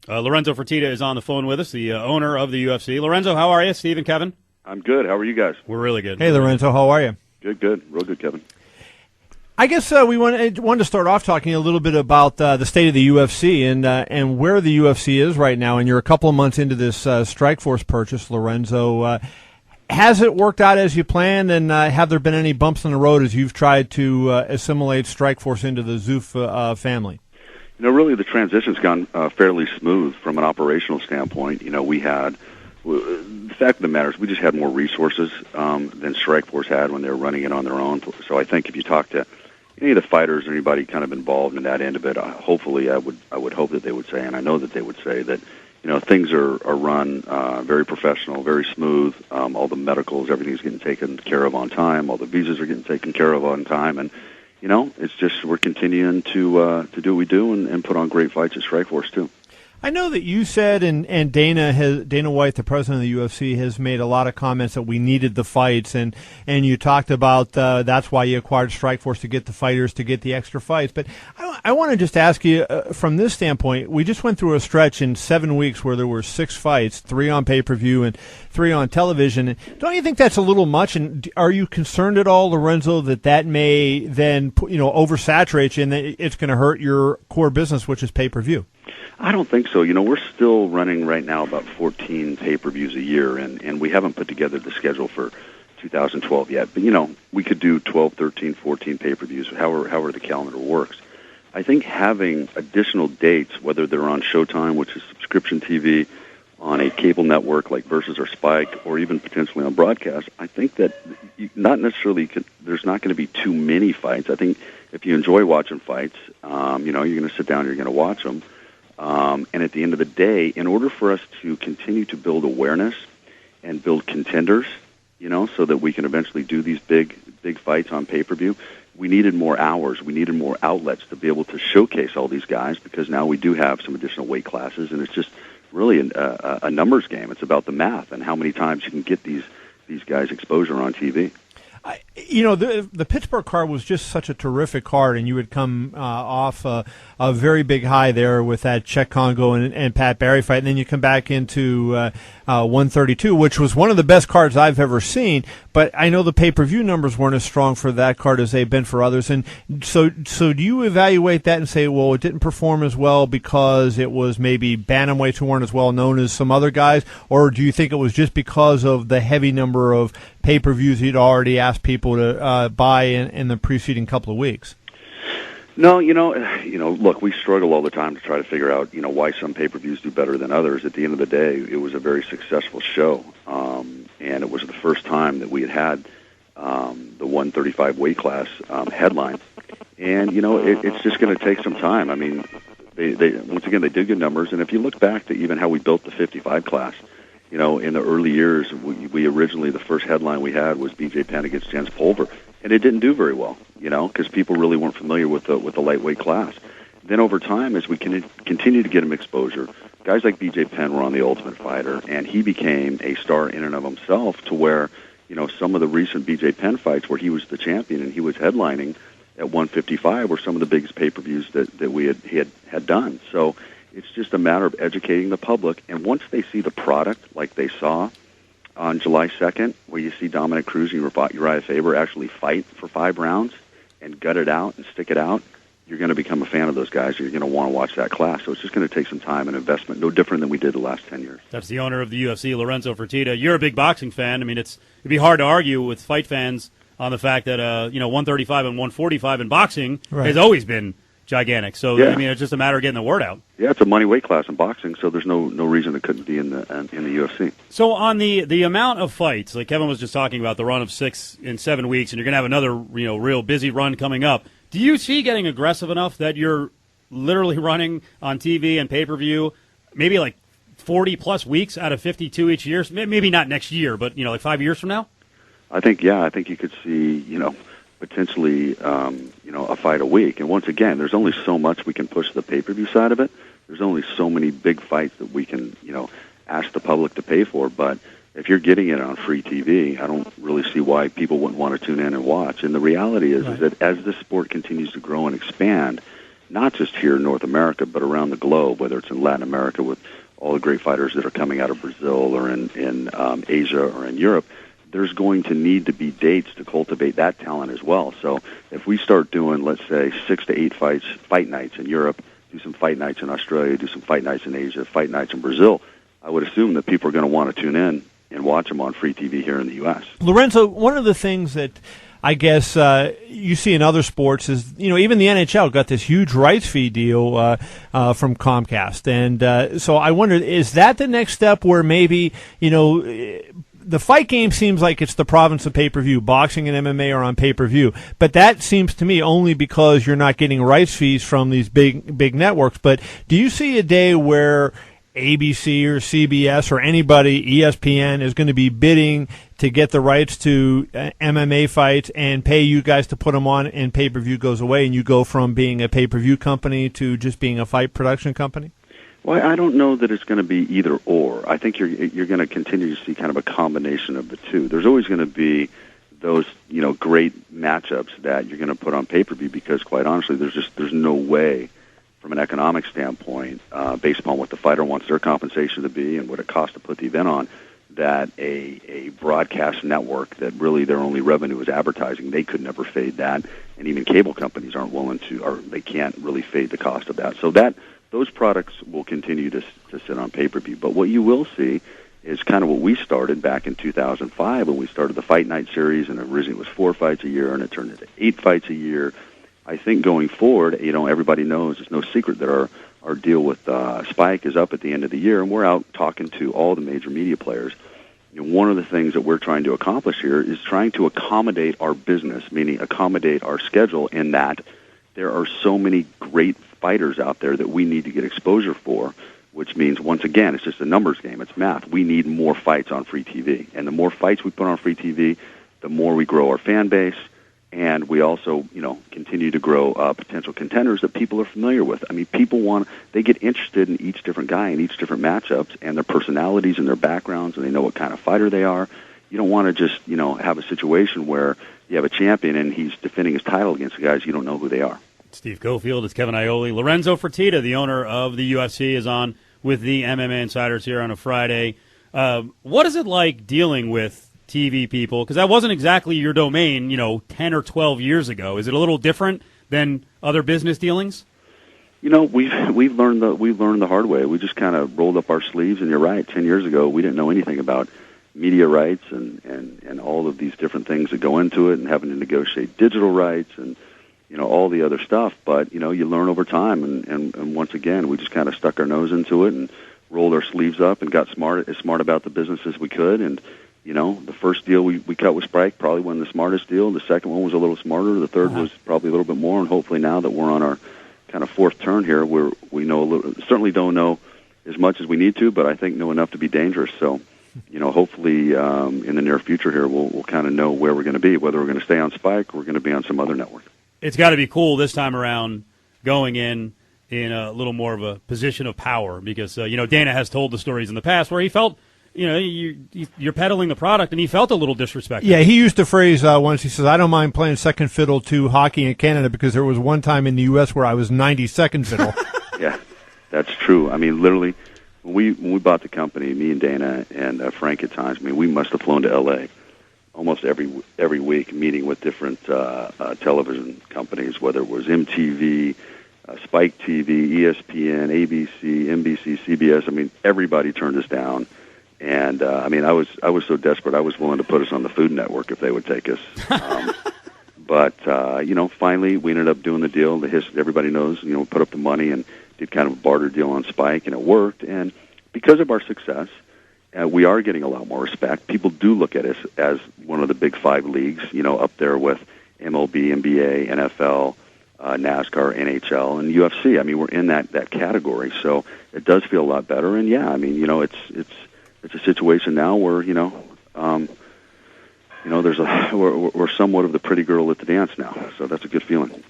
Lorenzo Fertitta is on the phone with us, the owner of the UFC. Lorenzo, how are you? Steve and Kevin? I'm good. How are you guys? We're really good. Hey, Lorenzo, how are you? Good. Real good, Kevin. I guess we wanted to start off talking a little bit about the state of the UFC and where the UFC is right now. And you're a couple of months into this Strikeforce purchase, Lorenzo. Has it worked out as you planned, and have there been any bumps in the road as you've tried to assimilate Strikeforce into the Zoof family? Really the transition's gone fairly smooth from an operational standpoint. We had, the fact of the matter is we just had more resources than Strikeforce had when they were running it on their own. So I think if you talk to any of the fighters or anybody kind of involved in that end of it, hopefully I would hope that they would say, and I know that they would say that, things are run very professional, very smooth. All the medicals, everything's getting taken care of on time. All the visas are getting taken care of on time. And, it's just we're continuing to do what we do and put on great fights at Strikeforce, too. I know that you said, and Dana White, the president of the UFC, has made a lot of comments that we needed the fights, and you talked about that's why you acquired Strikeforce, to get the fighters, to get the extra fights. But I want to just ask you, from this standpoint, we just went through a stretch in 7 weeks where there were 6 fights, 3 on pay-per-view and 3 on television. Don't you think that's a little much? And are you concerned at all, Lorenzo, that may then oversaturate you and that it's going to hurt your core business, which is pay-per-view? I don't think so. We're still running right now about 14 pay-per-views a year, and we haven't put together the schedule for 2012 yet. But, we could do 12, 13, 14 pay-per-views, however the calendar works. I think having additional dates, whether they're on Showtime, which is subscription TV, on a cable network like Versus or Spike, or even potentially on broadcast, I think that not necessarily there's not going to be too many fights. I think if you enjoy watching fights, you're going to sit down, you're going to watch them. And at the end of the day, in order for us to continue to build awareness and build contenders, so that we can eventually do these big fights on pay-per-view, we needed more hours. We needed more outlets to be able to showcase all these guys, because now we do have some additional weight classes, and it's just really a numbers game. It's about the math and how many times you can get these guys exposure on TV. The Pittsburgh card was just such a terrific card, and you would come off a very big high there with that Czech Congo and Pat Barry fight, and then you come back into 132, which was one of the best cards I've ever seen. But I know the pay-per-view numbers weren't as strong for that card as they've been for others. And so do you evaluate that and say, well, it didn't perform as well because it was maybe bantamweights who weren't as well known as some other guys, or do you think it was just because of the heavy number of pay-per-views you'd already asked people to buy in the preceding couple of weeks? No, look, we struggle all the time to try to figure out, why some pay-per-views do better than others. At the end of the day, it was a very successful show, and it was the first time that we had the 135 weight class headline. And, it's just going to take some time. I mean, they once again, they did good numbers, and if you look back to even how we built the 55 class, in the early years, we originally, the first headline we had was BJ Penn against Jens Pulver, and it didn't do very well, because people really weren't familiar with the lightweight class. Then over time, as we continue to get him exposure, guys like BJ Penn were on The Ultimate Fighter, and he became a star in and of himself, to where, some of the recent BJ Penn fights where he was the champion and he was headlining at 155 were some of the biggest pay-per-views that we had done. So it's just a matter of educating the public, and once they see the product like they saw on July 2nd, where you see Dominic Cruz and Uriah Faber actually fight for 5 rounds and gut it out and stick it out, you're going to become a fan of those guys. You're going to want to watch that class. So it's just going to take some time and investment, no different than we did the last 10 years. That's the owner of the UFC, Lorenzo Fertitta. You're a big boxing fan. I mean, it'd be hard to argue with fight fans on the fact that 135 and 145 in boxing has always been gigantic. So yeah. I mean, it's just a matter of getting the word out. Yeah, it's a money weight class in boxing, so there's no reason it couldn't be in the UFC. So on the amount of fights, like Kevin was just talking about, the run of 6 in 7 weeks, and you're going to have another real busy run coming up. Do you see getting aggressive enough that you're literally running on TV and pay-per-view maybe like 40-plus weeks out of 52 each year? Maybe not next year, but, like 5 years from now? I think you could see, potentially, a fight a week. And once again, there's only so much we can push the pay-per-view side of it. There's only so many big fights that we can, ask the public to pay for. But if you're getting it on free TV, I don't really see why people wouldn't want to tune in and watch. And the reality is that as this sport continues to grow and expand, not just here in North America, but around the globe, whether it's in Latin America with all the great fighters that are coming out of Brazil or in Asia or in Europe, there's going to need to be dates to cultivate that talent as well. So if we start doing, let's say, 6 to 8 fight nights in Europe, do some fight nights in Australia, do some fight nights in Asia, fight nights in Brazil, I would assume that people are going to want to tune in and watch them on free TV here in the U.S. Lorenzo, one of the things that I guess you see in other sports is, even the NHL got this huge rights fee deal from Comcast. And so I wondered, is that the next step where maybe, the fight game seems like it's the province of pay-per-view. Boxing and MMA are on pay-per-view. But that seems to me only because you're not getting rights fees from these big networks. But do you see a day where ABC or CBS or anybody, ESPN, is going to be bidding to get the rights to MMA fights and pay you guys to put them on, and pay-per-view goes away and you go from being a pay-per-view company to just being a fight production company? Well, I don't know that it's going to be either or. I think you're going to continue to see kind of a combination of the two. There's always going to be those great matchups that you're going to put on pay-per-view because, quite honestly, there's no way from an economic standpoint, based upon what the fighter wants their compensation to be and what it costs to put the event on, that a broadcast network that really their only revenue is advertising, they could never fade that, and even cable companies aren't willing to, or they can't really fade the cost of that. So those products will continue to sit on pay-per-view. But what you will see is kind of what we started back in 2005 when we started the Fight Night series, and originally it was 4 fights a year, and it turned into 8 fights a year. I think going forward, everybody knows, it's no secret that our deal with Spike is up at the end of the year, and we're out talking to all the major media players. One of the things that we're trying to accomplish here is trying to accommodate our business, meaning accommodate our schedule, in that there are so many great fighters out there that we need to get exposure for, which means, once again, it's just a numbers game. It's math. We need more fights on free TV. And the more fights we put on free TV, the more we grow our fan base, and we also, continue to grow potential contenders that people are familiar with. I mean, they get interested in each different guy and each different matchups and their personalities and their backgrounds, and they know what kind of fighter they are. You don't want to just, have a situation where you have a champion and he's defending his title against guys you don't know who they are. Steve Cofield, it's Kevin Iole. Lorenzo Fertittta, the owner of the UFC, is on with the MMA Insiders here on a Friday. What is it like dealing with TV people? Because that wasn't exactly your domain, 10 or 12 years ago. Is it a little different than other business dealings? We've learned the hard way. We just kind of rolled up our sleeves, and you're right. 10 years ago, we didn't know anything about media rights and all of these different things that go into it, and having to negotiate digital rights and all the other stuff. But you learn over time, and once again, we just kind of stuck our nose into it and rolled our sleeves up and got as smart about the business as we could. And the first deal we cut with Spike probably wasn't the smartest deal. The second one was a little smarter. The third was probably a little bit more. And hopefully now that we're on our kind of fourth turn here, we know certainly don't know as much as we need to, but I think know enough to be dangerous. So, hopefully in the near future here, we'll kind of know where we're going to be, whether we're going to stay on Spike or we're going to be on some other network. It's got to be cool this time around going in a little more of a position of power because, Dana has told the stories in the past where he felt, you're peddling the product, and he felt a little disrespected. Yeah, he used a phrase once. He says, I don't mind playing second fiddle to hockey in Canada because there was one time in the U.S. where I was 92nd fiddle. Yeah, that's true. I mean, literally, when we bought the company, me and Dana and Frank at times, we must have flown to L.A. almost every week, meeting with different television companies, whether it was MTV, Spike TV, ESPN, ABC, NBC, CBS. Everybody turned us down. And I was so desperate, I was willing to put us on the Food Network if they would take us. But finally we ended up doing the deal. Everybody knows, put up the money and did kind of a barter deal on Spike, and it worked. And because of our success, we are getting a lot more respect. People do look at us as one of the big 5 leagues, up there with MLB, NBA, NFL, NASCAR, NHL, and UFC. We're in that category, so it does feel a lot better. And yeah, it's a situation now where we're somewhat of the pretty girl at the dance now, so that's a good feeling.